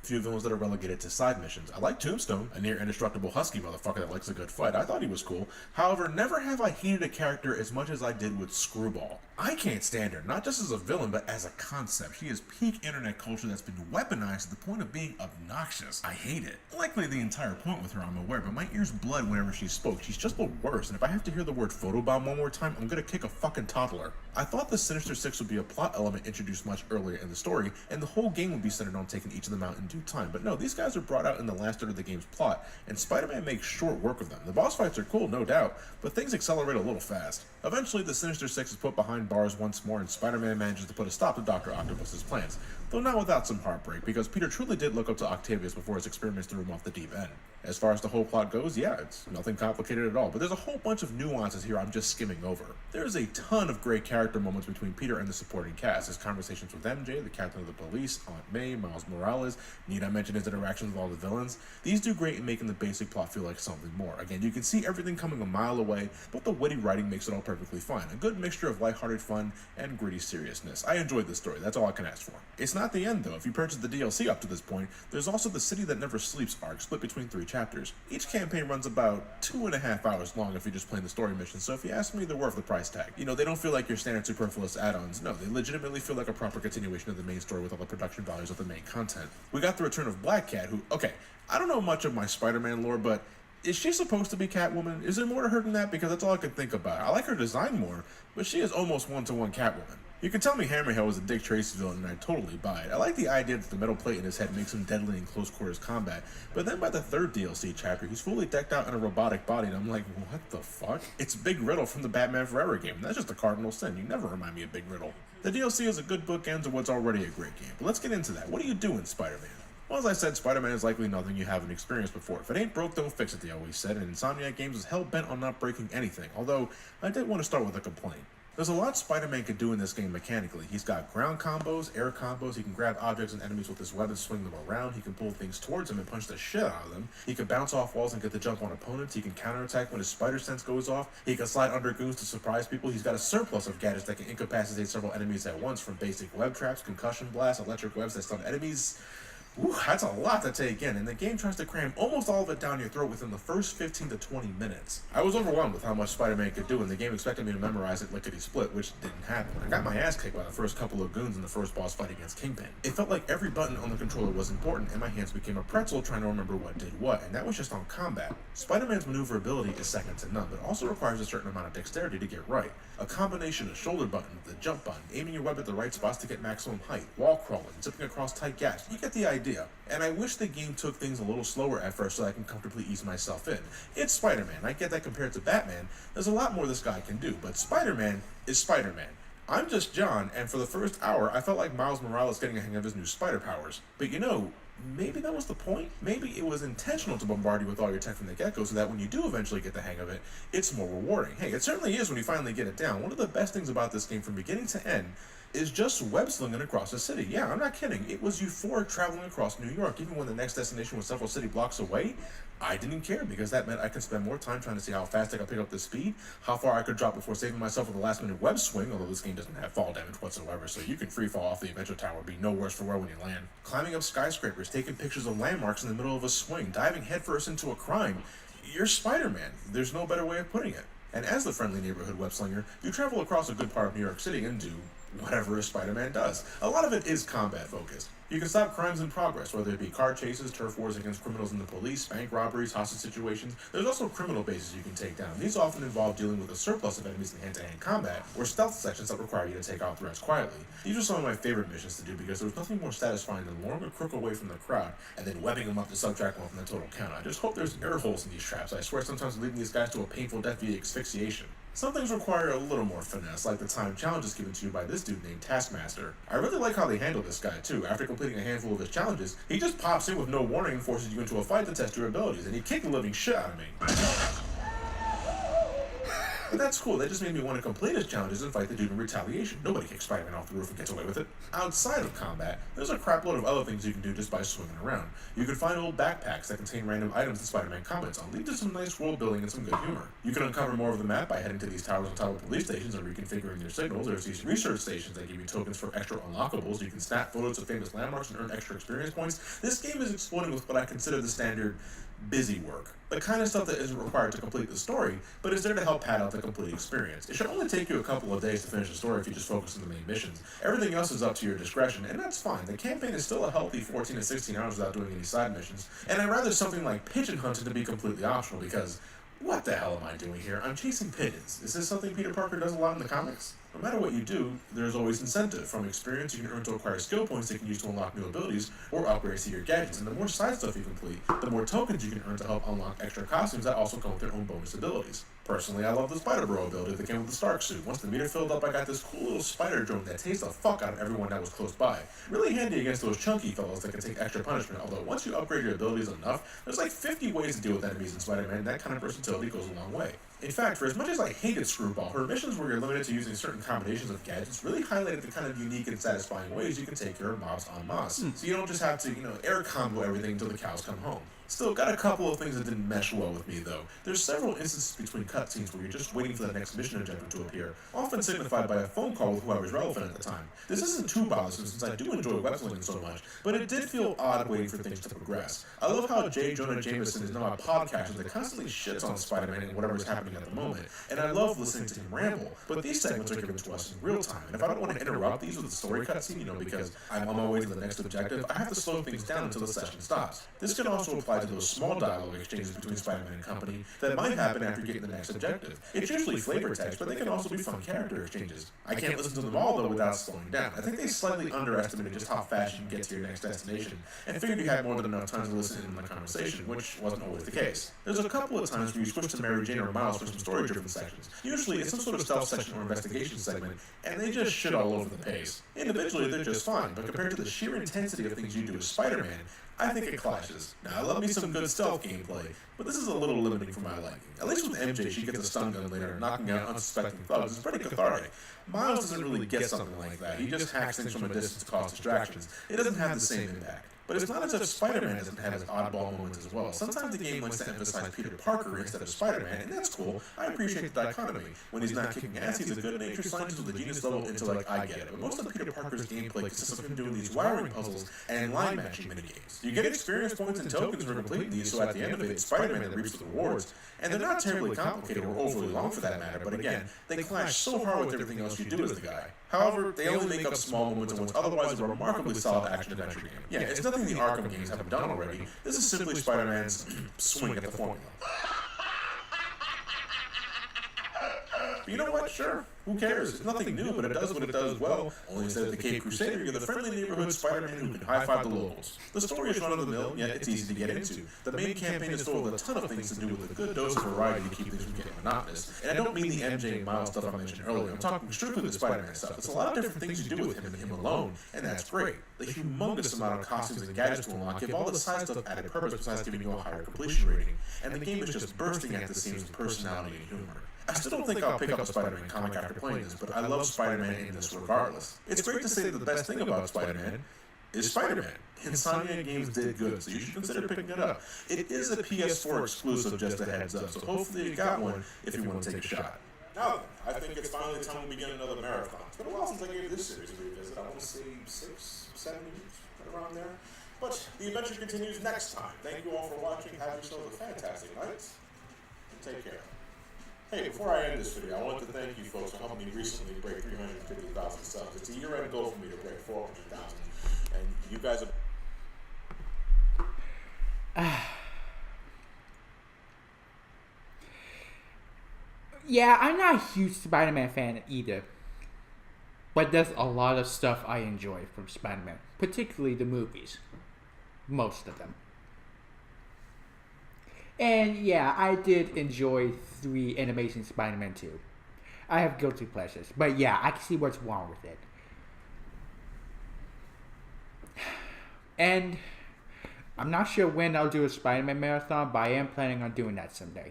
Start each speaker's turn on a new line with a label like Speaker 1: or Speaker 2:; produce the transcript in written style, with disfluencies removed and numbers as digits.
Speaker 1: few villains that are relegated to side missions. I like Tombstone, a near indestructible husky motherfucker that likes a good fight. I thought he was cool. However, never have I hated a character as much as I did with Screwball. I can't stand her, not just as a villain, but as a concept. She is peak internet culture that's been weaponized to the point of being obnoxious. I hate it. Likely the entire point with her, I'm aware, but my ears bled whenever she spoke. She's just the worst, and if I have to hear the word photobomb one more time, I'm gonna kick a fucking toddler. I thought the Sinister Six would be a plot element introduced much earlier in the story, and the whole game would be centered on taking each of them out in due time. But no, these guys are brought out in the last third of the game's plot, and Spider-Man makes short work of them. The boss fights are cool, no doubt, but things accelerate a little fast. Eventually, the Sinister Six is put behind bars once more, and Spider-Man manages to put a stop to Dr. Octopus's plans, though not without some heartbreak, because Peter truly did look up to Octavius before his experiments threw him off the deep end. As far as the whole plot goes, yeah, it's nothing complicated at all, but there's a whole bunch of nuances here I'm just skimming over. There's a ton of great character moments between Peter and the supporting cast. His conversations with MJ, the captain of the police, Aunt May, Miles Morales, need I mention his interactions with all the villains? These do great in making the basic plot feel like something more. Again, you can see everything coming a mile away, but the witty writing makes it all perfectly fine. A good mixture of lighthearted fun and gritty seriousness. I enjoyed this story, that's all I can ask for. It's not the end though. If you purchase the DLC up to this point, there's also the City That Never Sleeps arc split between 3 chapters. Each campaign runs about 2.5 hours long if you're just playing the story mission, so if you ask me, they're worth the price tag. You know, they don't feel like your standard superfluous add-ons. No, they legitimately feel like a proper continuation of the main story with all the production values of the main content. We got the return of Black Cat, who, okay, I don't know much of my Spider-Man lore, but is she supposed to be Catwoman? Is there more to her than that? Because that's all I can think about. I like her design more, but she is almost one-to-one Catwoman. You can tell me Hammerhead was a Dick Tracy villain, and I totally buy it. I like the idea that the metal plate in his head makes him deadly in close quarters combat, but then by the 3rd DLC chapter, he's fully decked out in a robotic body, and I'm like, what the fuck? It's Big Riddle from the Batman Forever game, and that's just a cardinal sin. You never remind me of Big Riddle. The DLC is a good bookend to what's already a great game, but let's get into that. What do you do in Spider-Man? Well, as I said, Spider-Man is likely nothing you haven't experienced before. If it ain't broke, don't fix it, they always said, and Insomniac Games is hell-bent on not breaking anything, although I did want to start with a complaint. There's a lot Spider-Man can do in this game mechanically. He's got ground combos, air combos, he can grab objects and enemies with his weapons, swing them around, he can pull things towards him and punch the shit out of them, he can bounce off walls and get the jump on opponents, he can counterattack when his spider sense goes off, he can slide under goons to surprise people, he's got a surplus of gadgets that can incapacitate several enemies at once, from basic web traps, concussion blasts, electric webs that stun enemies. Ooh, that's a lot to take in, and the game tries to cram almost all of it down your throat within the first 15 to 20 minutes. I was overwhelmed with how much Spider-Man could do, and the game expected me to memorize it lickety-split, which didn't happen. I got my ass kicked by the first couple of goons in the first boss fight against Kingpin. It felt like every button on the controller was important, and my hands became a pretzel trying to remember what did what, and that was just on combat. Spider-Man's maneuverability is second to none, but also requires a certain amount of dexterity to get right. A combination of shoulder button, the jump button, aiming your web at the right spots to get maximum height, wall crawling, zipping across tight gaps. You get the idea. And I wish the game took things a little slower at first so I can comfortably ease myself in. It's Spider-Man. I get that compared to Batman, there's a lot more this guy can do, but Spider-Man is Spider-Man. I'm just John, and for the first hour, I felt like Miles Morales getting a hang of his new spider powers. But you know, maybe that was the point? Maybe it was intentional to bombard you with all your tech from the get-go so that when you do eventually get the hang of it, it's more rewarding. Hey, it certainly is when you finally get it down. One of the best things about this game from beginning to end is just web-slinging across the city. Yeah, I'm not kidding. It was euphoric traveling across New York. Even when the next destination was several city blocks away, I didn't care because that meant I could spend more time trying to see how fast I could pick up the speed, how far I could drop before saving myself with a last-minute web swing, although this game doesn't have fall damage whatsoever, so you can free fall off the Adventure Tower, be no worse for wear when you land. Climbing up skyscrapers, taking pictures of landmarks in the middle of a swing, diving headfirst into a crime. You're Spider-Man. There's no better way of putting it. And as the friendly neighborhood web slinger, you travel across a good part of New York City and do whatever a Spider-Man does. A lot of it is combat focused. You can stop crimes in progress, whether it be car chases, turf wars against criminals and the police, bank robberies, hostage situations. There's also criminal bases you can take down. These often involve dealing with a surplus of enemies in hand-to-hand combat, or stealth sections that require you to take out threats quietly. These are some of my favorite missions to do because there's nothing more satisfying than luring a crook away from the crowd and then webbing them up to subtract one from the total count. I just hope there's air holes in these traps. I swear sometimes leading these guys to a painful death via asphyxiation. Some things require a little more finesse, like the time challenges given to you by this dude named Taskmaster. I really like how they handle this guy too. After completing a handful of his challenges, he just pops in with no warning and forces you into a fight to test your abilities, and he kicked the living shit out of me. But that's cool. That just made me want to complete his challenges and fight the dude in retaliation. Nobody kicks Spider-Man off the roof and gets away with it. Outside of combat, there's a crap load of other things you can do just by swinging around. You can find old backpacks that contain random items that Spider-Man comments on, lead to some nice world building and some good humor. You can uncover more of the map by heading to these towers on top of police stations and reconfiguring their signals. There's these research stations that give you tokens for extra unlockables. You can snap photos of famous landmarks and earn extra experience points. This game is exploding with what I consider the standard busy work. The kind of stuff that isn't required to complete the story, but is there to help pad out the complete experience. It should only take you a couple of days to finish the story if you just focus on the main missions. Everything else is up to your discretion, and that's fine. The campaign is still a healthy 14 to 16 hours without doing any side missions, and I'd rather something like pigeon hunting to be completely optional because what the hell am I doing here? I'm chasing pigeons. Is this something Peter Parker does a lot in the comics? No matter what you do, there's always incentive. From experience you can earn to acquire skill points that you can use to unlock new abilities or upgrades to your gadgets. And the more side stuff you complete, the more tokens you can earn to help unlock extra costumes that also come with their own bonus abilities. Personally, I love the Spider-Bro ability that came with the Stark suit. Once the meter filled up, I got this cool little spider drone that tastes the fuck out of everyone that was close by. Really handy against those chunky fellows that can take extra punishment, although once you upgrade your abilities enough, there's like 50 ways to deal with enemies in Spider-Man, and that kind of versatility goes a long way. In fact, for as much as I hated Screwball, her missions where you're limited to using certain combinations of gadgets really highlighted the kind of unique and satisfying ways you can take care of mobs en masse. So you don't just have to, air combo everything until the cows come home. Still, got a couple of things that didn't mesh well with me, though. There's several instances between cutscenes where you're just waiting for the next mission objective to appear, often signified by a phone call with whoever's relevant at the time. This isn't too bothersome since I do enjoy web slinging so much, but it did feel odd waiting for things to progress. I love how J. Jonah Jameson is now a podcaster that constantly shits on Spider-Man and whatever's happening at the moment, and I love listening to him ramble, but these segments are given to us in real time, and if I don't want to interrupt these with the story cutscene, because I'm on my way to the next objective, I have to slow things down until the session stops. This can also apply to those small dialogue exchanges between Spider-Man and company that might happen after getting the next objective. It's usually flavor text, but they can also be fun character exchanges. I can't listen to them all, though, without slowing down. I think they slightly underestimated just how fast you can get to your next destination, and figured you had more than enough time to listen in on the conversation, which wasn't always the case. There's a couple of times where you switch to Mary Jane or Miles for some story-driven sections. Usually, it's some sort of stealth section or investigation segment, and they just shit all over the pace. Individually, they're just fine, but compared to the sheer intensity of things you do as Spider-Man, I think it clashes. Now, I love me some good stealth gameplay, but this is a little limiting for my liking. At least with MJ, she gets a stun gun later, knocking out unsuspecting thugs. It's pretty cathartic. Miles doesn't really get something like that. He just hacks things from a distance to cause distractions. It doesn't have the same impact. But it's not as if Spider-Man doesn't have his oddball moments as well. Sometimes the game likes to emphasize Peter Parker instead of Spider-Man, and that's cool. I appreciate the dichotomy. When he's not kicking ass, he's a good-natured scientist with a genius level intellect, I get it. But most of Peter Parker's gameplay consists of him doing these wiring puzzles and line matching minigames. You get experience points and tokens for completing these, so at the end of it, it's Spider-Man that reaps the rewards. And they're not terribly complicated or overly long for that matter, but again, they clash so hard with everything else you do as the guy. However, they only make up small moments in what's otherwise a remarkably solid action-adventure game. Yeah, it's nothing the Arkham games haven't done already. This is simply Spider-Man's swing at the formula. But you know what? Sure. Who cares? It's nothing new, but it does what it does well. Only instead of the Cape Crusader, you're the friendly neighborhood Spider-Man who can high-five the locals. The story is run-of-the-mill, yet it's easy to get into. The main campaign is filled with a ton of things to do with a good dose of variety to keep things from getting monotonous. And I don't mean the MJ and Miles stuff I mentioned earlier. I'm talking strictly the Spider-Man stuff. It's a lot of different things you do with him and him alone, and that's great. The humongous amount of costumes and gadgets to unlock give all the side stuff added purpose besides giving you a higher completion rating. And the game is just bursting at the seams with personality and humor. I still don't think I'll pick up a Spider-Man comic after playing this, but I love Spider-Man in this regardless. It's great to say that the best thing about Spider-Man is Spider-Man. Insomnia Games did good, so you should consider picking it up. It is a PS4 exclusive, just a heads up, so hopefully you got one if you want to take a shot. Now then, I think it's finally time to begin another marathon. It's been a while since I gave this series a revisit. I want to say 6, 7 years, right around there. But the adventure continues next time. Thank you all for watching. Have yourselves a fantastic night, and take care. Hey, before I end this video, I want to thank you folks for helping me recently break 350,000 subs. It's a year-end goal for me to break 400,000, and you guys are...
Speaker 2: Yeah, I'm not a huge Spider-Man fan either, but there's a lot of stuff I enjoy from Spider-Man, particularly the movies. Most of them. And yeah, I did enjoy 3 and Amazing Spider-Man 2. I have guilty pleasures, but yeah, I can see what's wrong with it. And I'm not sure when I'll do a Spider-Man marathon, but I am planning on doing that someday.